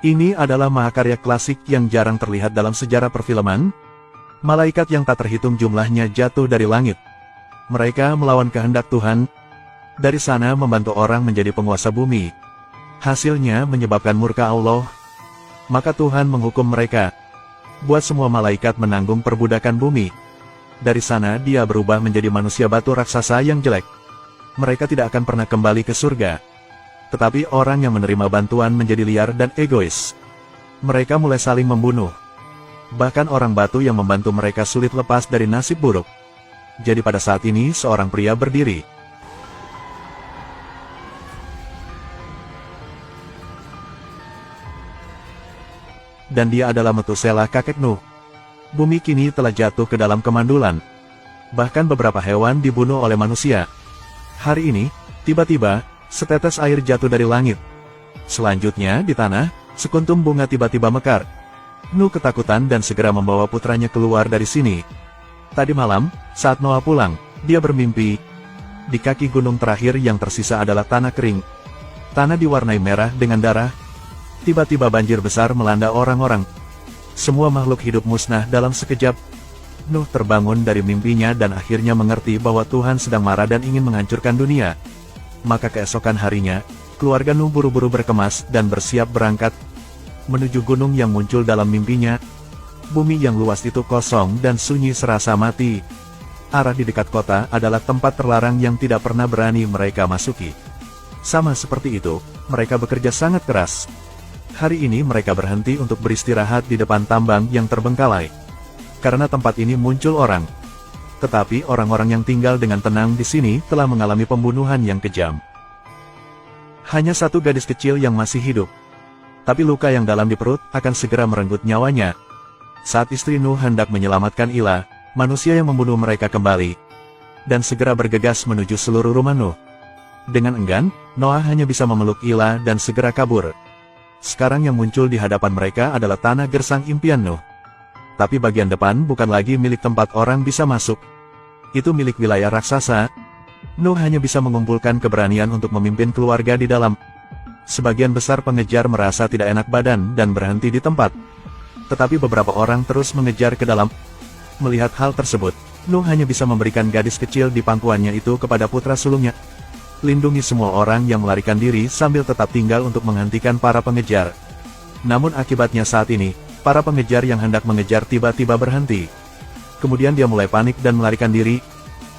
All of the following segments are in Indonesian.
Ini adalah mahakarya klasik yang jarang terlihat dalam sejarah perfilman. Malaikat yang tak terhitung jumlahnya jatuh dari langit. Mereka melawan kehendak Tuhan. Dari sana membantu orang menjadi penguasa bumi. Hasilnya menyebabkan murka Allah. Maka Tuhan menghukum mereka. Buat semua malaikat menanggung perbudakan bumi. Dari sana dia berubah menjadi manusia batu raksasa yang jelek. Mereka tidak akan pernah kembali ke surga. Tetapi orang yang menerima bantuan menjadi liar dan egois. Mereka mulai saling membunuh. Bahkan orang batu yang membantu mereka sulit lepas dari nasib buruk. Jadi pada saat ini seorang pria berdiri. Dan dia adalah Metusela kakek Nuh. Bumi kini telah jatuh ke dalam kemandulan. Bahkan beberapa hewan dibunuh oleh manusia. Hari ini, tiba-tiba, setetes air jatuh dari langit. Selanjutnya di tanah, sekuntum bunga tiba-tiba mekar. Nuh ketakutan dan segera membawa putranya keluar dari sini. Tadi malam, saat Noah pulang, dia bermimpi. Di kaki gunung terakhir yang tersisa adalah tanah kering. Tanah diwarnai merah dengan darah. Tiba-tiba banjir besar melanda orang-orang. Semua makhluk hidup musnah dalam sekejap. Nuh terbangun dari mimpinya dan akhirnya mengerti bahwa Tuhan sedang marah dan ingin menghancurkan dunia. Maka keesokan harinya, keluarga Nuh buru-buru berkemas dan bersiap berangkat menuju gunung yang muncul dalam mimpinya. Bumi yang luas itu kosong dan sunyi serasa mati. Arah di dekat kota adalah tempat terlarang yang tidak pernah berani mereka masuki. Sama seperti itu, mereka bekerja sangat keras. Hari ini mereka berhenti untuk beristirahat di depan tambang yang terbengkalai. Karena tempat ini muncul orang. Tetapi orang-orang yang tinggal dengan tenang di sini telah mengalami pembunuhan yang kejam. Hanya satu gadis kecil yang masih hidup. Tapi luka yang dalam di perut akan segera merenggut nyawanya. Saat istri Nuh hendak menyelamatkan Ilah, manusia yang membunuh mereka kembali. Dan segera bergegas menuju seluruh rumah Nuh. Dengan enggan, Noah hanya bisa memeluk Ilah dan segera kabur. Sekarang yang muncul di hadapan mereka adalah tanah gersang impian Nuh. Tapi bagian depan bukan lagi milik tempat orang bisa masuk. Itu milik wilayah raksasa. Nuh hanya bisa mengumpulkan keberanian untuk memimpin keluarga di dalam. Sebagian besar pengejar merasa tidak enak badan dan berhenti di tempat. Tetapi beberapa orang terus mengejar ke dalam. Melihat hal tersebut, Nuh hanya bisa memberikan gadis kecil di pangkuannya itu kepada putra sulungnya. Lindungi semua orang yang melarikan diri sambil tetap tinggal untuk menghentikan para pengejar. Namun akibatnya saat ini, para pengejar yang hendak mengejar tiba-tiba berhenti. Kemudian dia mulai panik dan melarikan diri.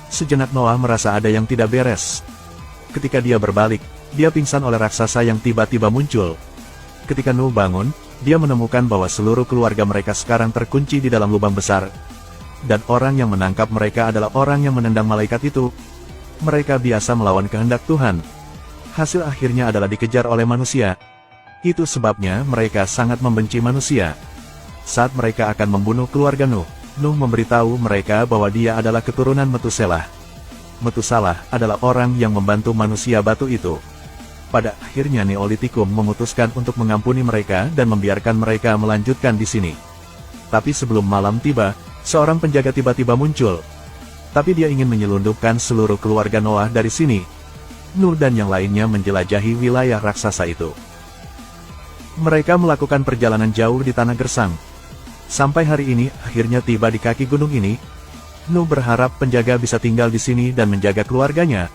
Sejenak Noah merasa ada yang tidak beres. Ketika dia berbalik, dia pingsan oleh raksasa yang tiba-tiba muncul. Ketika Nuh bangun, dia menemukan bahwa seluruh keluarga mereka sekarang terkunci di dalam lubang besar. Dan orang yang menangkap mereka adalah orang yang menendang malaikat itu. Mereka biasa melawan kehendak Tuhan. Hasil akhirnya adalah dikejar oleh manusia. Itu sebabnya mereka sangat membenci manusia. Saat mereka akan membunuh keluarga Nuh, Nuh memberitahu mereka bahwa dia adalah keturunan Metuselah. Metusalah adalah orang yang membantu manusia batu itu. Pada akhirnya Neolitikum memutuskan untuk mengampuni mereka dan membiarkan mereka melanjutkan di sini. Tapi sebelum malam tiba, seorang penjaga tiba-tiba muncul. Tapi dia ingin menyelundupkan seluruh keluarga Noah dari sini. Nuh dan yang lainnya menjelajahi wilayah raksasa itu. Mereka melakukan perjalanan jauh di tanah gersang. Sampai hari ini, akhirnya tiba di kaki gunung ini. Nuh berharap penjaga bisa tinggal di sini dan menjaga keluarganya.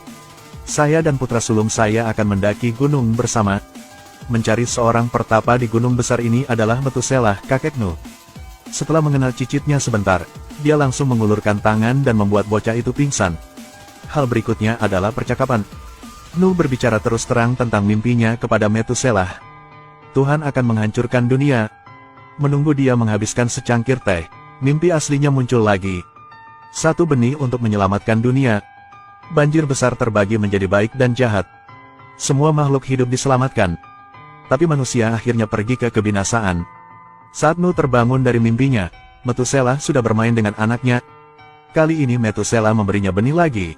Saya dan putra sulung saya akan mendaki gunung bersama. Mencari seorang pertapa di gunung besar ini adalah Metuselah, kakek Nuh. Setelah mengenal cicitnya sebentar, dia langsung mengulurkan tangan dan membuat bocah itu pingsan. Hal berikutnya adalah percakapan. Nuh berbicara terus terang tentang mimpinya kepada Metuselah. Tuhan akan menghancurkan dunia. Menunggu dia menghabiskan secangkir teh, mimpi aslinya muncul lagi. Satu benih untuk menyelamatkan dunia. Banjir besar terbagi menjadi baik dan jahat. Semua makhluk hidup diselamatkan. Tapi manusia akhirnya pergi ke kebinasaan. Saat Nuh terbangun dari mimpinya, Metuselah sudah bermain dengan anaknya. Kali ini Metuselah memberinya benih lagi.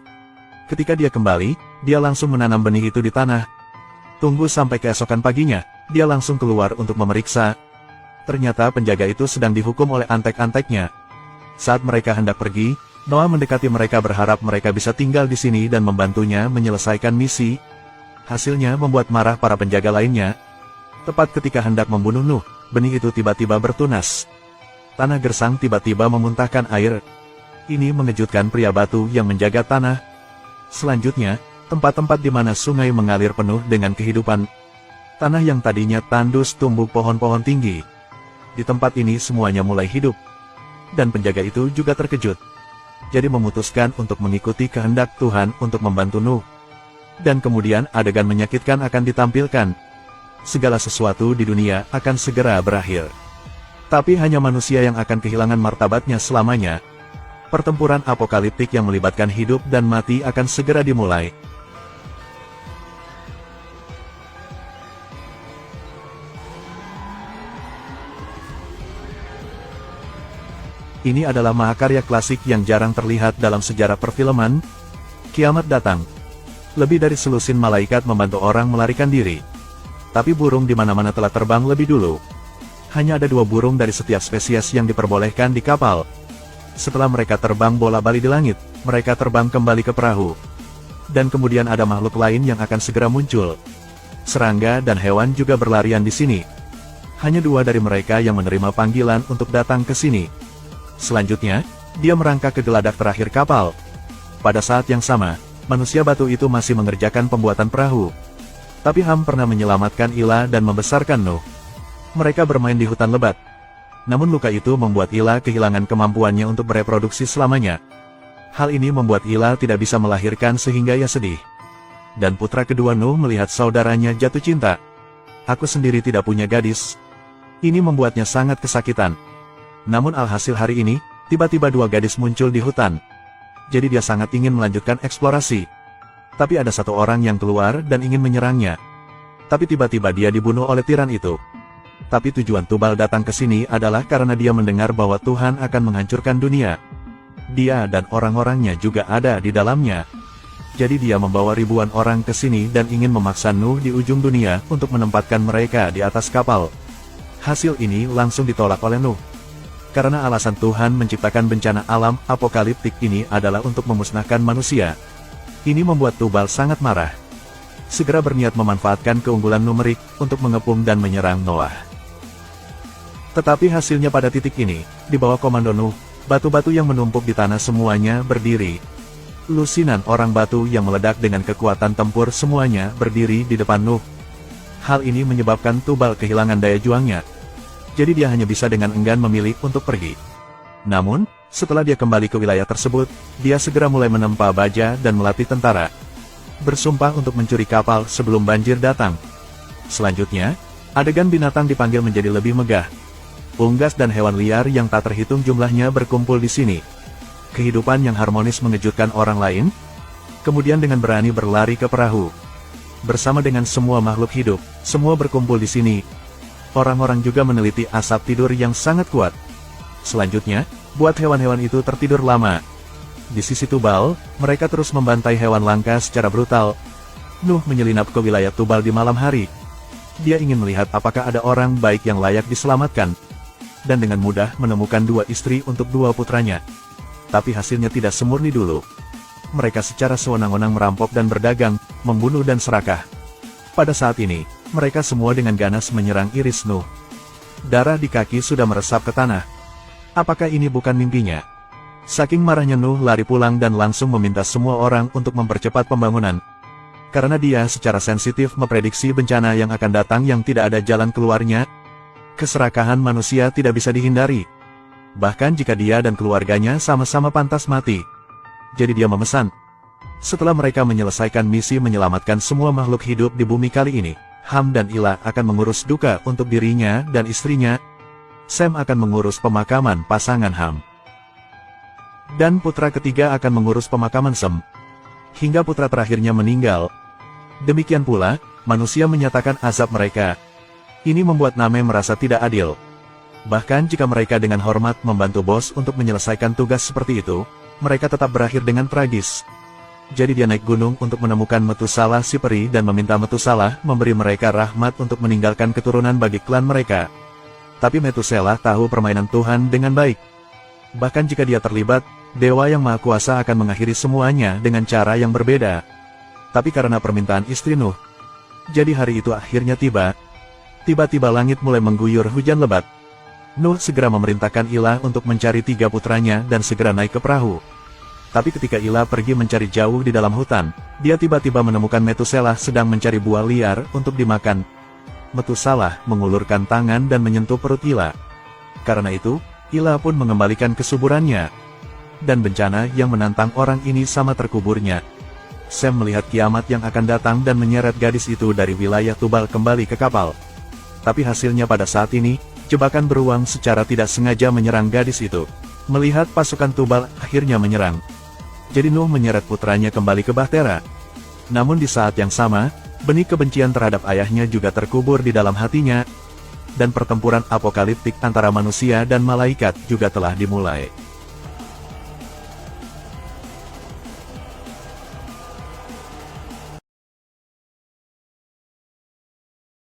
Ketika dia kembali, dia langsung menanam benih itu di tanah. Tunggu sampai keesokan paginya, dia langsung keluar untuk memeriksa. Ternyata penjaga itu sedang dihukum oleh antek-anteknya. Saat mereka hendak pergi, Noah mendekati mereka berharap mereka bisa tinggal di sini dan membantunya menyelesaikan misi. Hasilnya membuat marah para penjaga lainnya. Tepat ketika hendak membunuh Nuh, benih itu tiba-tiba bertunas. Tanah gersang tiba-tiba memuntahkan air. Ini mengejutkan pria batu yang menjaga tanah. Selanjutnya, tempat-tempat di mana sungai mengalir penuh dengan kehidupan. Tanah yang tadinya tandus tumbuh pohon-pohon tinggi. Di tempat ini semuanya mulai hidup. Dan penjaga itu juga terkejut. Jadi memutuskan untuk mengikuti kehendak Tuhan untuk membantu Nuh. Dan kemudian adegan menyakitkan akan ditampilkan. Segala sesuatu di dunia akan segera berakhir. Tapi hanya manusia yang akan kehilangan martabatnya selamanya. Pertempuran apokaliptik yang melibatkan hidup dan mati akan segera dimulai. Ini adalah mahakarya klasik yang jarang terlihat dalam sejarah perfilman. Kiamat datang. Lebih dari selusin malaikat membantu orang melarikan diri. Tapi burung di mana-mana telah terbang lebih dulu. Hanya ada 2 burung dari setiap spesies yang diperbolehkan di kapal. Setelah mereka terbang bola-balik di langit, mereka terbang kembali ke perahu. Dan kemudian ada makhluk lain yang akan segera muncul. Serangga dan hewan juga berlarian di sini. Hanya 2 dari mereka yang menerima panggilan untuk datang ke sini. Selanjutnya, dia merangkak ke geladak terakhir kapal. Pada saat yang sama, manusia batu itu masih mengerjakan pembuatan perahu. Tapi Ham pernah menyelamatkan Ila dan membesarkan Nuh. Mereka bermain di hutan lebat. Namun luka itu membuat Ila kehilangan kemampuannya untuk bereproduksi selamanya. Hal ini membuat Ila tidak bisa melahirkan sehingga ia sedih. Dan putra kedua Nuh melihat saudaranya jatuh cinta. Aku sendiri tidak punya gadis. Ini membuatnya sangat kesakitan. Namun alhasil hari ini, tiba-tiba 2 gadis muncul di hutan. Jadi dia sangat ingin melanjutkan eksplorasi. Tapi ada 1 orang yang keluar dan ingin menyerangnya. Tapi tiba-tiba dia dibunuh oleh tiran itu. Tapi tujuan Tubal datang ke sini adalah karena dia mendengar bahwa Tuhan akan menghancurkan dunia. Dia dan orang-orangnya juga ada di dalamnya. Jadi dia membawa ribuan orang ke sini dan ingin memaksa Nuh di ujung dunia untuk menempatkan mereka di atas kapal. Hasil ini langsung ditolak oleh Nuh. Karena alasan Tuhan menciptakan bencana alam apokaliptik ini adalah untuk memusnahkan manusia. Ini membuat Tubal sangat marah. Segera berniat memanfaatkan keunggulan numerik untuk mengepung dan menyerang Noah. Tetapi hasilnya pada titik ini, di bawah komando Nuh, batu-batu yang menumpuk di tanah semuanya berdiri. Lusinan orang batu yang meledak dengan kekuatan tempur semuanya berdiri di depan Nuh. Hal ini menyebabkan Tubal kehilangan daya juangnya. Jadi dia hanya bisa dengan enggan memilih untuk pergi. Namun, setelah dia kembali ke wilayah tersebut, dia segera mulai menempa baja dan melatih tentara. Bersumpah untuk mencuri kapal sebelum banjir datang. Selanjutnya, adegan binatang dipanggil menjadi lebih megah. Unggas dan hewan liar yang tak terhitung jumlahnya berkumpul di sini. Kehidupan yang harmonis mengejutkan orang lain. Kemudian dengan berani berlari ke perahu. Bersama dengan semua makhluk hidup, semua berkumpul di sini. Orang-orang juga meneliti asap tidur yang sangat kuat. Selanjutnya, buat hewan-hewan itu tertidur lama. Di sisi Tubal, mereka terus membantai hewan langka secara brutal. Nuh menyelinap ke wilayah Tubal di malam hari. Dia ingin melihat apakah ada orang baik yang layak diselamatkan. Dan dengan mudah menemukan 2 istri untuk 2 putranya. Tapi hasilnya tidak semurni dulu. Mereka secara sewenang-wenang merampok dan berdagang, membunuh dan serakah. Pada saat ini, mereka semua dengan ganas menyerang iris Nuh. Darah di kaki sudah meresap ke tanah. Apakah ini bukan mimpinya? Saking marahnya Nuh lari pulang dan langsung meminta semua orang untuk mempercepat pembangunan. Karena dia secara sensitif memprediksi bencana yang akan datang yang tidak ada jalan keluarnya. Keserakahan manusia tidak bisa dihindari. Bahkan jika dia dan keluarganya sama-sama pantas mati. Jadi dia memesan. Setelah mereka menyelesaikan misi menyelamatkan semua makhluk hidup di bumi kali ini, Ham dan Ila akan mengurus duka untuk dirinya dan istrinya. Sem akan mengurus pemakaman pasangan Ham. Dan putra ketiga akan mengurus pemakaman Sem. Hingga putra terakhirnya meninggal. Demikian pula, manusia menyatakan azab mereka. Ini membuat Name merasa tidak adil. Bahkan jika mereka dengan hormat membantu bos untuk menyelesaikan tugas seperti itu, mereka tetap berakhir dengan tragis. Jadi dia naik gunung untuk menemukan Metusalah si peri dan meminta Metusalah memberi mereka rahmat untuk meninggalkan keturunan bagi klan mereka. Tapi Metusalah tahu permainan Tuhan dengan baik. Bahkan jika dia terlibat, Dewa yang Maha Kuasa akan mengakhiri semuanya dengan cara yang berbeda. Tapi karena permintaan istri Nuh, jadi hari itu akhirnya tiba. Tiba-tiba langit mulai mengguyur hujan lebat. Nuh segera memerintahkan Ilah untuk mencari 3 putranya dan segera naik ke perahu. Tapi ketika Ilah pergi mencari jauh di dalam hutan, dia tiba-tiba menemukan Metuselah sedang mencari buah liar untuk dimakan. Metuselah mengulurkan tangan dan menyentuh perut Ilah. Karena itu, Ilah pun mengembalikan kesuburannya. Dan bencana yang menantang orang ini sama terkuburnya. Sem melihat kiamat yang akan datang dan menyeret gadis itu dari wilayah Tubal kembali ke kapal. Tapi hasilnya pada saat ini, jebakan beruang secara tidak sengaja menyerang gadis itu. Melihat pasukan Tubal akhirnya menyerang. Jadi Nuh menyeret putranya kembali ke Bahtera. Namun di saat yang sama, benih kebencian terhadap ayahnya juga terkubur di dalam hatinya. Dan pertempuran apokaliptik antara manusia dan malaikat juga telah dimulai.